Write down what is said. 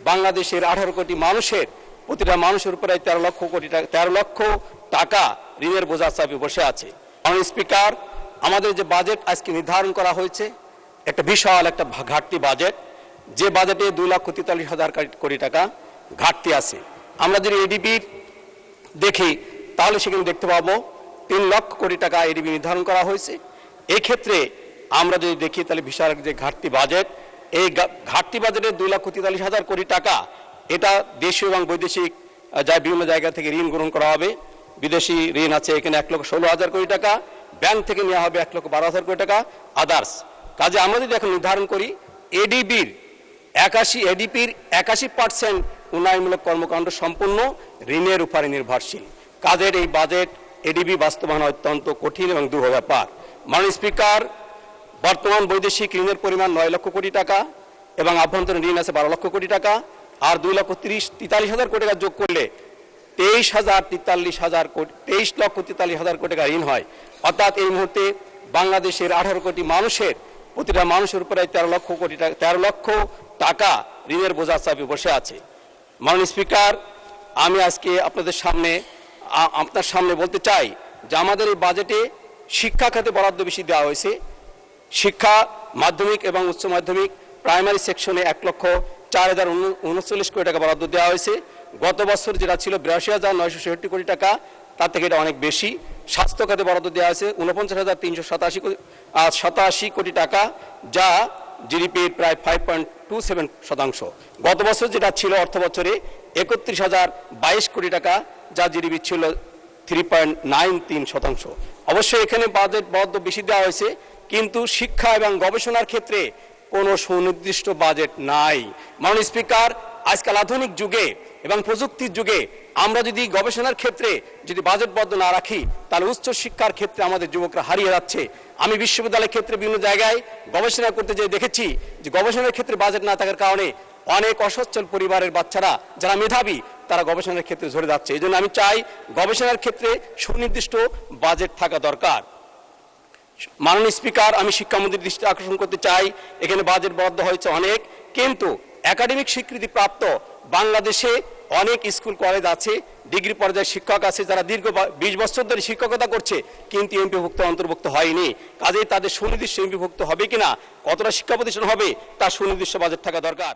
বাংলাদেশের 18 কোটি মানুষের প্রতিটা মানুষের উপরে 13 লক্ষ টাকা ঋণের বোঝা চাপে বসে আছে। মাননীয় স্পিকার, আমাদের যে বাজেট আজকে নির্ধারণ করা হয়েছে একটা বিশাল একটা ঘাটতি বাজেট, যে বাজেটে 2,43,000 কোটি টাকা ঘাটতি আছে। আমরা যদি এডিপির দেখি তাহলে সেখানে দেখতে পাবো 3 লক্ষ কোটি টাকা এডিপি নির্ধারণ করা হয়েছে। এই ক্ষেত্রে আমরা যদি দেখি তাহলে বিশাল যে ঘাটতি বাজেট, এই ঘাটতি বাজেটে 2,43,000 কোটি টাকা এটা দেশীয় এবং বৈদেশিক বিভিন্ন জায়গা থেকে ঋণ গ্রহণ করা হবে। বিদেশি ঋণ আছে এখানে 1,16,000 কোটি টাকা, ব্যাংক থেকে নেওয়া হবে 1,12,000 কোটি টাকা, আদার্স। কাজে আমরা যদি এখন নির্ধারণ করি এডিপির 81% উন্নয়নমূলক কর্মকাণ্ড সম্পূর্ণ ঋণের উপরে নির্ভরশীল। কাজের এই বাজেট এডিপি বাস্তবায়ন অত্যন্ত কঠিন এবং দুরূহ ব্যাপার। মাননীয় স্পিকার, বর্তমান বৈদেশিক ঋণের পরিমাণ 9 লক্ষ কোটি টাকা এবং আভ্যন্তরীণ ঋণ আছে 12 লক্ষ কোটি টাকা, আর 2,43,000 কোটি টাকা যোগ করলে 23,43,000 কোটি টাকা ঋণ হয়। অর্থাৎ এই মুহূর্তে বাংলাদেশের 18 কোটি মানুষের প্রতিটা মানুষের উপরে 13 লক্ষ টাকা ঋণের বোঝা চাপে বসে আছে। মাননীয় স্পিকার, আমি আজকে আপনার সামনে বলতে চাই যে আমাদের এই বাজেটে শিক্ষা খাতে বরাদ্দ বেশি দেওয়া হয়েছে। শিক্ষা মাধ্যমিক এবং উচ্চ মাধ্যমিক প্রাইমারি সেকশনে 1,04,039 কোটি টাকা বরাদ্দ দেওয়া হয়েছে। গত বছর যেটা ছিল 82,967 কোটি টাকা, তার থেকে এটা অনেক বেশি। স্বাস্থ্য খাতে বরাদ্দ দেওয়া হয়েছে 49,387 কোটি টাকা, যা জিডিপির প্রায় 5.27%। গত বছর যেটা ছিল অর্থ বছরে 31,022 কোটি টাকা, যা জিডিপি ছিল 3.93%। অবশ্যই এখানে বাজেট বরাদ্দ বেশি দেওয়া হয়েছে, কিন্তু শিক্ষা এবং গবেষণার ক্ষেত্রে কোনো সুনির্দিষ্ট বাজেট নাই। মাননীয় স্পিকার, আজকাল আধুনিক যুগে এবং প্রযুক্তির যুগে আমরা যদি গবেষণার ক্ষেত্রে যদি বাজেট বরাদ্দ না রাখি তাহলে উচ্চ শিক্ষার ক্ষেত্রে আমাদের যুবকরা হারিয়ে যাচ্ছে। আমি বিশ্ববিদ্যালয়ের ক্ষেত্রে বিভিন্ন জায়গায় গবেষণা করতে যেয়ে দেখেছি যে গবেষণার ক্ষেত্রে বাজেট না থাকার কারণে অনেক অসচ্ছল পরিবারের বাচ্চারা যারা মেধাবী তারা গবেষণার ক্ষেত্রে ঝরে যাচ্ছে। এই জন্য আমি চাই গবেষণার ক্ষেত্রে সুনির্দিষ্ট বাজেট থাকা দরকার। মাননীয় স্পিকার, আমি শিক্ষামন্ত্রীর দৃষ্টি আকর্ষণ করতে চাই, এখানে বাজেট বরাদ্দ হয়েছে অনেক, কিন্তু একাডেমিক স্বীকৃতি প্রাপ্ত বাংলাদেশে অনেক স্কুল কলেজ আছে, ডিগ্রি পর্যায়ে শিক্ষক আছে যারা দীর্ঘ 20 বছর ধরে শিক্ষকতা করছে, কিন্তু এমপিভুক্ত অন্তর্ভুক্ত হয়নি। কাজেই তাদের সুনির্দিষ্ট এমপিভুক্ত হবে কিনা, কতটা শিক্ষা প্রতিষ্ঠান হবে, তার সুনির্দিষ্ট বাজেট থাকা দরকার।